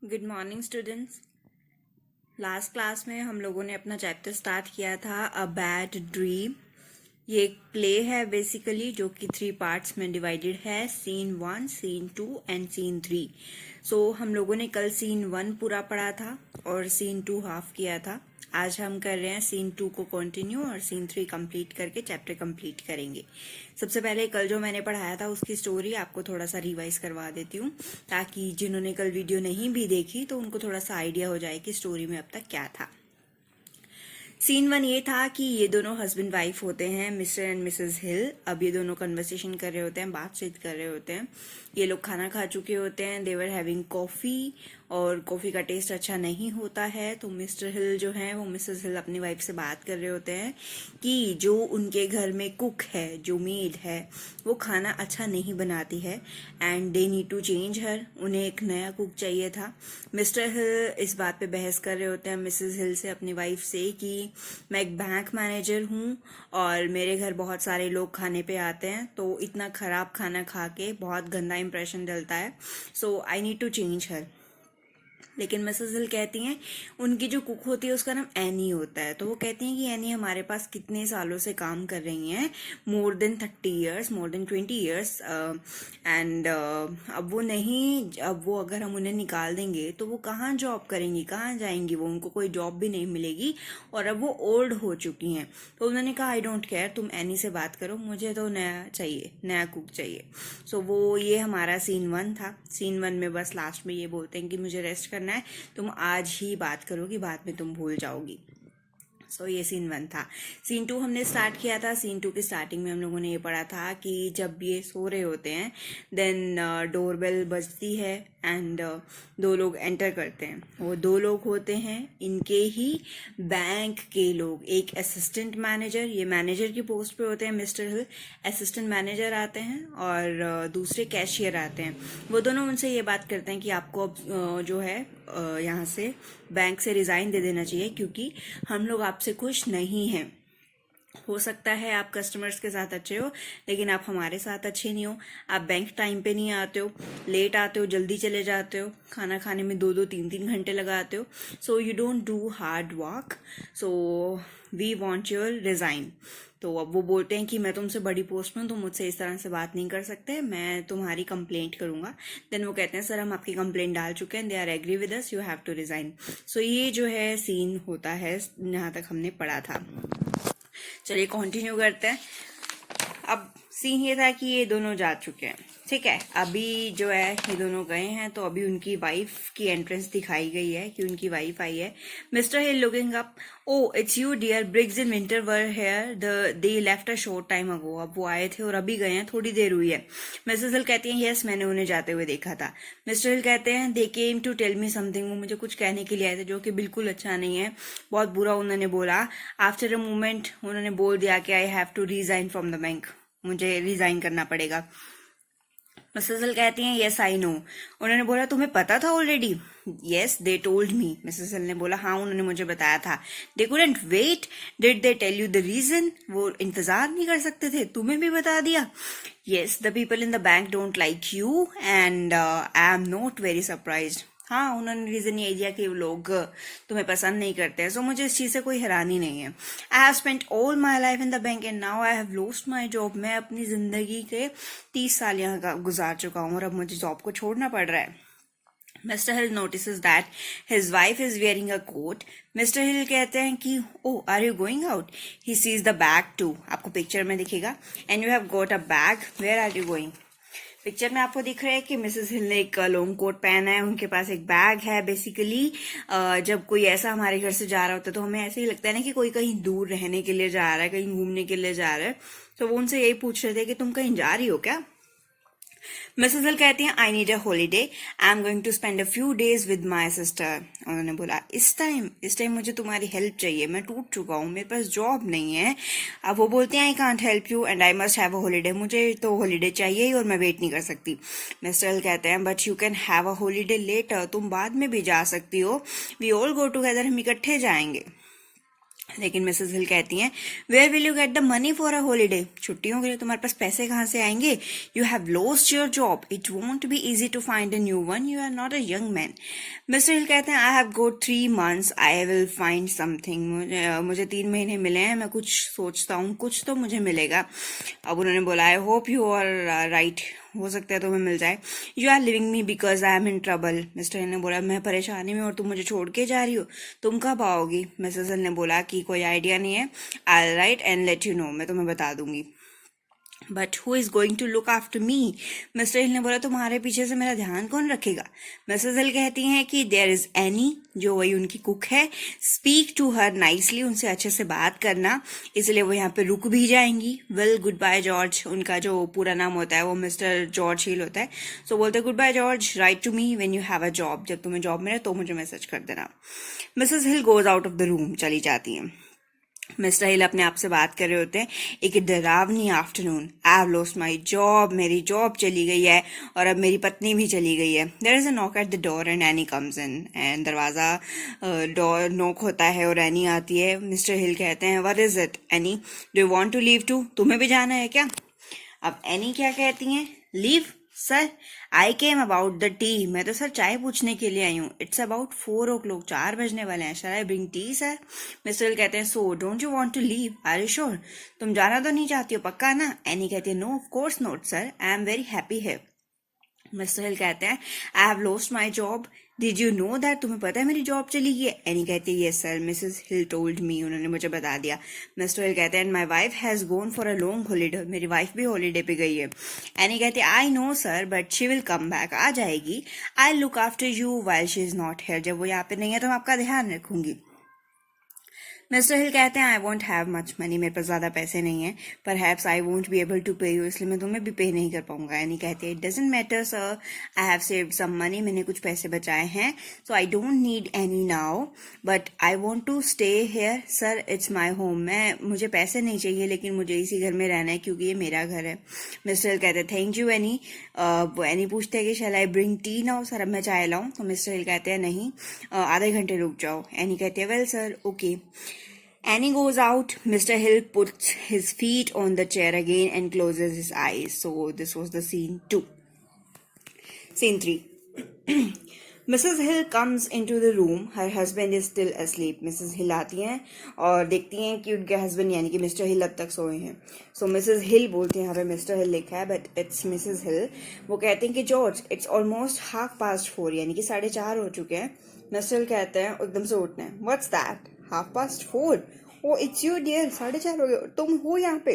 Good morning students. Last class में हम लोगों ने अपना चैप्टर स्टार्ट किया था अ बैड ड्रीम। ये एक प्ले है बेसिकली जो कि 3 पार्ट्स में डिवाइडेड है, सीन 1, सीन 2 एंड सीन 3। सो हम लोगों ने कल सीन 1 पूरा पढ़ा था और सीन 2 हाफ किया था। आज हम कर रहे हैं सीन 2 को कंटिन्यू और सीन 3 कंप्लीट करके चैप्टर कंप्लीट करेंगे। सबसे पहले कल जो मैंने पढ़ाया था उसकी स्टोरी आपको थोड़ा सा रिवाइज करवा देती हूँ, ताकि जिन्होंने कल वीडियो नहीं भी देखी तो उनको थोड़ा सा आइडिया हो जाए कि स्टोरी में अब तक क्या था। सीन 1 ये था कि ये दोनों हस्बैंड वाइफ होते हैं, मिस्टर एंड मिसेस हिल। अब ये दोनों कन्वर्सेशन कर रहे होते हैं, बातचीत कर रहे होते हैं। ये लोग खाना खा चुके होते हैं, दे वर हैविंग कॉफी, और कॉफी का टेस्ट अच्छा नहीं होता है। तो मिस्टर हिल जो है वो मिसेस हिल अपनी वाइफ से बात कर रहे होते हैं कि जो उनके घर में कुक है, जो मेड है, वो खाना अच्छा नहीं बनाती है and they need to change her. उन्हें एक नया कुक चाहिए था। मिस्टर हिल इस बात पे बहस कर रहे होते हैं मिसेस हिल से, अपनी वाइफ से, कि मैं एक बैंक मैनेजर हूँ और मेरे घर बहुत सारे लोग खाने पे आते हैं, तो इतना खराब खाना खा के बहुत गंदा इंप्रेशन डलता है। सो आई नीड टू चेंज हर। लेकिन मिसेस हिल कहती हैं, उनकी जो कुक होती है उसका नाम एनी होता है। तो वो कहती हैं कि एनी हमारे पास कितने सालों से काम कर रही हैं, more than 30 years, more than 20 years, and अब वो अगर हम उन्हें निकाल देंगे तो वो कहाँ जॉब करेंगी, कहाँ जाएंगी, वो उनको कोई जॉब भी नहीं मिलेगी और अब वो ओल्ड हो चुकी हैं। तो उन्होंने कहा आई डोंट केयर, तुम एनी से बात करो, मुझे तो नया चाहिए, नया कुक चाहिए। सो वो ये हमारा सीन 1 था। सीन 1 में बस लास्ट में ये बोलते हैं कि मुझे रेस्ट करना है, तुम आज ही बात करोगी, बाद में तुम भूल जाओगी। सो ये सीन 1 था। सीन 2 हमने स्टार्ट किया था। सीन 2 की स्टार्टिंग में हम लोगों ने ये पढ़ा था कि जब ये सो रहे होते हैं देन डोरबेल बजती है एंड 2 लोग एंटर करते हैं। वो 2 लोग होते हैं इनके ही बैंक के लोग, एक असिस्टेंट मैनेजर, ये मैनेजर की पोस्ट पे होते हैं मिस्टर हिल, असिस्टेंट मैनेजर आते हैं, और दूसरे कैशियर आते हैं। वो दोनों उनसे ये बात करते हैं कि आपको अब जो है यहाँ से बैंक से रिज़ाइन दे देना चाहिए, क्योंकि हम लोग आपसे खुश नहीं हैं। हो सकता है आप कस्टमर्स के साथ अच्छे हो, लेकिन आप हमारे साथ अच्छे नहीं हो। आप बैंक टाइम पे नहीं आते हो, लेट आते हो, जल्दी चले जाते हो, खाना खाने में 2-2 3-3 घंटे लगाते हो। So you don't do hard work, so we want your resign. तो अब वो बोलते हैं कि मैं तुमसे बड़ी पोस्ट में हूँ, तुम मुझसे इस तरह से बात नहीं कर सकते, मैं तुम्हारी कंप्लेंट करूंगा। देन वो कहते हैं सर हम आपकी कंप्लेंट डाल चुके हैं, they are agree with us, you have to resign. So ये जो है सीन होता है जहाँ तक हमने पढ़ा था। चलिए कंटिन्यू करते हैं। अब सीन ये था कि ये दोनों जा चुके हैं, ठीक है। अभी जो है ये दोनों गए हैं, तो अभी उनकी वाइफ की एंट्रेंस दिखाई गई है कि उनकी वाइफ आई है। Mister Hill looking up, oh it's you dear, Briggs in Winter were here, they left a short time ago. अब वो आए थे और अभी गए हैं, थोड़ी देर हुई है। मिसेस हिल कहती हैं यस, मैंने उन्हें जाते हुए देखा था। मिस्टर हिल कहते हैं they came to tell me something, वो मुझे कुछ कहने के लिए आए थे जो कि बिल्कुल अच्छा नहीं है, बहुत बुरा उन्होंने बोला। आफ्टर अ मोमेंट उन्होंने बोल दिया कि I have to resign from the bank, मुझे रिजाइन करना पड़ेगा। मिसेस हिल कहती हैं यस आई नो। उन्होंने बोला तुम्हें पता था already? Yes they told me. Mrs Hill ने बोला हाँ उन्होंने मुझे बताया था। They couldn't wait, did they tell you the reason, वो इंतजार नहीं कर सकते थे, तुम्हें भी बता दिया? Yes the people in the bank don't like you and I am not very surprised. हाँ उन्होंने रीजन ये दिया कि लोग तुम्हें पसंद नहीं करते हैं, सो मुझे इस चीज से कोई हैरानी नहीं है। I have spent all my life in the bank and now I have lost my job. मैं अपनी जिंदगी के 30 साल यहाँ गुजार चुका हूँ और अब मुझे जॉब को छोड़ना पड़ रहा है। Mister Hill notices that his wife is wearing a coat. Mr Hill कहते हैं कि oh are you going out? He sees the bag too, आपको पिक्चर में दिखेगा, and you have got a bag, where are you going? Picture में आपको दिख रहा है कि मिसेस हिल ने एक लॉन्ग कोट पहना है, उनके पास एक बैग है। बेसिकली जब कोई ऐसा हमारे घर से जा रहा होता है तो हमें ऐसे ही लगता है ना कि कोई कहीं दूर रहने के लिए जा रहा है, कहीं घूमने के लिए जा रहा है। तो वो उनसे यही पूछ रहे थे कि तुम कहीं जा रही हो क्या? मिसेस हिल कहती हैं I need a holiday, I am going to spend a few days with my sister. उन्होंने बोला इस टाइम मुझे तुम्हारी हेल्प चाहिए, मैं टूट चुका हूँ, मेरे पास जॉब नहीं है। अब वो बोलते हैं I can't help you and I must have a holiday, मुझे तो हॉलीडे चाहिए ही और मैं वेट नहीं कर सकती। मिस्टर हिल कहते हैं but you can have a holiday later, तुम बाद में भी जा सकती हो, वी ऑल गो टुगेदर, हम इकट्ठे जाएंगे। लेकिन मिसेस हिल कहती हैं, where will you get the money for a holiday? छुट्टियों के लिए तुम्हारे पास पैसे कहाँ से आएंगे? You have lost your job, it won't be easy to find a new one, you are not a young man. Mr Hill कहते हैं, I have got 3 months, I will find something. मुझे 3 महीने मिले हैं, मैं कुछ सोचता हूँ, कुछ तो मुझे मिलेगा। अब उन्होंने बोला, I hope you are right, हो सकता है तुम्हें मिल जाए। You are leaving me because I am in trouble. Mr Hill ने बोला, मैं परेशानी में और तुम मुझे छोड़ के जा रही हो, तुम कब आओगी? मिसेस हिल ने बोला कि कोई आइडिया नहीं है, I write and let you know, मैं तुम्हें बता दूंगी। But who is going to look after me? Mr Hill ने बोला, तुम्हारे पीछे से मेरा ध्यान कौन रखेगा? मिसेस हिल कहती हैं कि देयर इज एनी, जो वही उनकी कुक है, स्पीक टू हर नाइसली, उनसे अच्छे से बात करना, इसलिए वो यहाँ पे रुक भी जाएंगी। वेल, गुड बाय जॉर्ज, उनका जो पूरा नाम होता है वो मिस्टर जॉर्ज हिल होता है। सो बोलते, good bye George, write to me when you have a job, जब तुम्हें जॉब मिले तो मुझे मैसेज कर देना। Mrs Hill goes out of the room, चली जाती हैं। मिस्टर हिल अपने आप से बात कर रहे होते हैं, एक डरावनी afternoon, I have lost my job, मेरी जॉब चली गई है और अब मेरी पत्नी भी चली गई है। There is a knock at the door and Annie comes in, and दरवाजा डोर नॉक होता है और एनी आती है। मिस्टर हिल कहते हैं, what is it Annie, do you want to leave too, तुम्हें भी जाना है क्या? अब एनी क्या कहती हैं, leave sir, I came about the T, मैं तो सर चाय पूछने के लिए आई हूँ, इट्स अबाउट 4 o'clock, 4 बजने वाले हैं, shall I bring tea sir? Mr Hill कहते हैं, so don't you want to leave, are you sure, तुम जाना तो नहीं चाहती हो, पक्का ना? एनी कहती है, no of course not sir, I am very happy है। मिस्टर हिल कहते हैं, I have lost my job, did you know that, तुम्हें पता है मेरी जॉब चली गई है? एनी कहती है, yes sir, Mrs Hill told me, उन्होंने मुझे बता दिया। मिस्टर हिल कहते हैं, and my wife has gone for a long holiday, मेरी वाइफ भी हॉलीडे पे गई है। एनी कहती है, I know sir, but she will come back, आ जाएगी, I look after you while she is not here, जब वो यहाँ पे नहीं है तो मैं आपका ध्यान रखूंगी। मिस्टर हिल कहते हैं, I won't have much money, मेरे पास ज़्यादा पैसे नहीं है, पर perhaps I won't be able to pay you, इसलिए मैं तुम्हें भी पे नहीं कर पाऊंगा। यानी कहते हैं, it doesn't matter sir, I have saved some money, मैंने कुछ पैसे बचाए हैं, so I don't need any now, but I want to stay here sir, it's my home, मुझे पैसे नहीं चाहिए लेकिन मुझे इसी घर में रहना है क्योंकि ये मेरा घर है। मिस्टर हिल कहते हैं, थैंक यू एनी। एनी पूछते हैं कि shall I bring tea now, sir अब मैं चाय लाऊं? तो मिस्टर हिल कहते हैं, नहीं, आधे घंटे रुक जाओ। एनी कहते हैं, well sir, okay. Annie goes out. Mr. Hill puts his feet on the chair again and closes his eyes. So this was the scene 2. Scene 3. Mrs. Hill comes into the room. Her husband is still asleep. Mrs. Hill आती हैं और देखती हैं कि उनके husband यानी कि mister हिल अब तक सोए हैं। सो मिसेस हिल बोलते हैं, यहाँ पे मिस्टर हिल लिखा है बट इट्स मिसेस हिल। वो कहते हैं कि जॉर्ज, इट्स ऑलमोस्ट 4:30 यानी कि 4:30 हो चुके हैं। मिस्टर हिल कहते हैं, एकदम से उठते हैं, what's that, 4:30? Oh it's you dear, 4:30 हो गए, तुम हो यहाँ पे?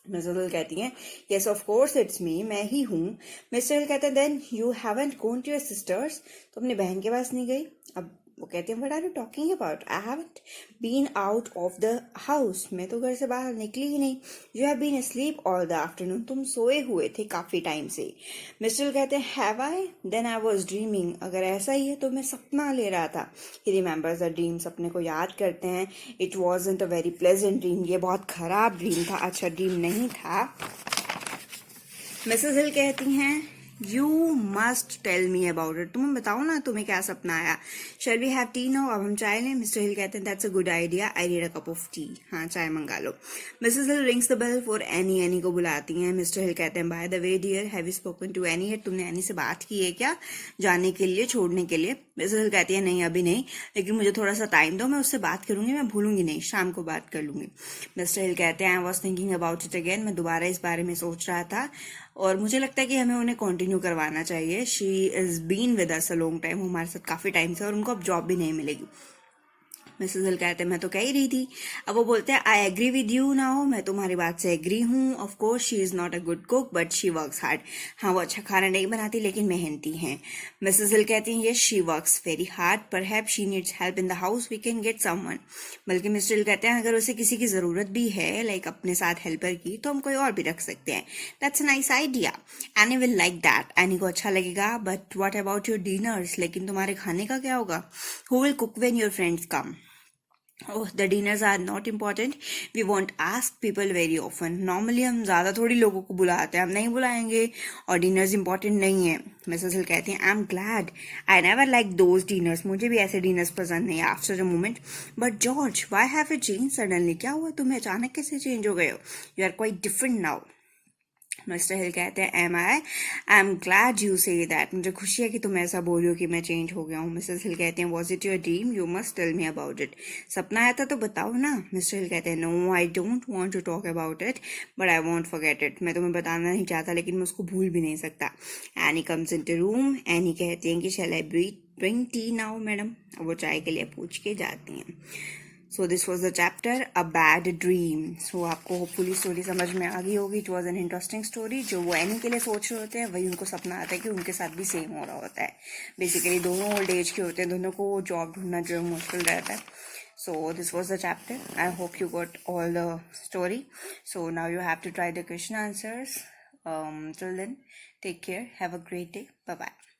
मिसेस हिल कहती हैं, yes of course it's me, मैं ही हूँ। मिस्टर हिल कहते हैं, then you haven't gone to your sister's, तो अपनी बहन के पास नहीं गई? अब वो कहते हैं, what are you talking about, I haven't been out of the house, मैं तो घर से बाहर निकली ही नहीं। You have been asleep all the afternoon, तुम सोए हुए थे काफी टाइम से। मिस्टर हिल कहते हैं, have I, then I was dreaming, अगर ऐसा ही है तो मैं सपना ले रहा था। ही रिमेंबर्स द ड्रीम, सपने को याद करते हैं। It wasn't a very pleasant dream, ये बहुत खराब ड्रीम था, अच्छा ड्रीम नहीं था। मिसेस हिल कहती हैं, you must tell me about it, तुम्हें बताओ ना तुम्हें क्या सपना आया। Shall we have tea now, अब हम चाय लें? मिस्टर हिल कहते हैं, that's a good idea, I need a cup of tea, हाँ चाय मंगा लो। Mrs Hill rings the bell for Annie, Annie को बुलाती हैं। मिस्टर हिल कहते हैं, by the way dear, have you spoken to Annie yet, तुमने एनी से बात की है क्या जाने के लिए, छोड़ने के लिए? मिसेस हिल कहती है, नहीं अभी नहीं, लेकिन मुझे थोड़ा सा टाइम दो, मैं उससे बात करूंगी, मैं भूलूंगी नहीं, शाम को बात कर लूंगी। मिस्टर हिल कहते हैं, I was thinking about it again, मैं दोबारा इस बारे में सोच रहा था और मुझे लगता है कि हमें उन्हें कंटिन्यू करवाना चाहिए। She is been with us a long time, वो हमारे साथ काफी टाइम से, और उनको अब जॉब भी नहीं मिलेगी। मिसेस हिल कहते हैं, मैं तो कह ही रही थी। अब वो बोलते हैं, I agree with you now, मैं तुम्हारी बात से एग्री हूँ। Of course she is not a good cook but she works hard, हाँ वो अच्छा खाना नहीं बनाती लेकिन मेहनती हैं। मिसेस हिल कहती हैं, yes she works very hard, perhaps she needs help in the house, we can get someone. बल्कि मिस्टर हिल कहते हैं, अगर उसे किसी की जरूरत भी है, लाइक अपने साथ हेल्पर की, तो हम कोई और भी रख सकते हैं। That's a nice idea, any will like that, any को अच्छा लगेगा। But what about your dinners, लेकिन तुम्हारे खाने का क्या होगा? Who will cook when your friends come? Oh, the dinners are not important. We won't ask people very often. Normally हम ज़्यादा थोड़ी लोगों को बुलाते हैं, हम नहीं बुलाएंगे. और dinners important नहीं है. मिसेस हिल कहती हैं, I'm glad. I never liked those dinners. मुझे भी ऐसे dinners पसंद नहीं. After a moment, but George, why have you changed suddenly? क्या हुआ तुम्हें अचानक कैसे change हो गए हो? You are quite different now. Mr Hill कहते हैं I am glad you say that. मुझे खुशी है कि तुम ऐसा बोल रही हो कि मैं चेंज हो गया हूँ. मिसेस हिल कहते हैं was it your dream? You must tell me about it. सपना आया था तो बताओ ना. मिस्टर हिल कहते हैं no I don't want to talk about it but I won't forget it. मैं तुम्हें बताना नहीं चाहता लेकिन मैं उसको भूल भी नहीं सकता. Annie comes in to room. Annie कहती हैं कि shall I bring tea now madam. वो चाय के लिए पूछ के जाती हैं. So this was the chapter A Bad Dream. So आपको होपफुली स्टोरी समझ में आ गई होगी. It was an interesting story. जो वो एनी के लिए सोच रहे होते हैं वही उनको सपना आता है कि उनके साथ भी सेम हो रहा होता है. बेसिकली दोनों ओल्ड एज के होते हैं, दोनों को जॉब ढूंढना जो है मुश्किल रहता है. So this was the chapter. I hope you got all the story. So now you have to try the question answers. Till then, take care. Have a great day. Bye bye.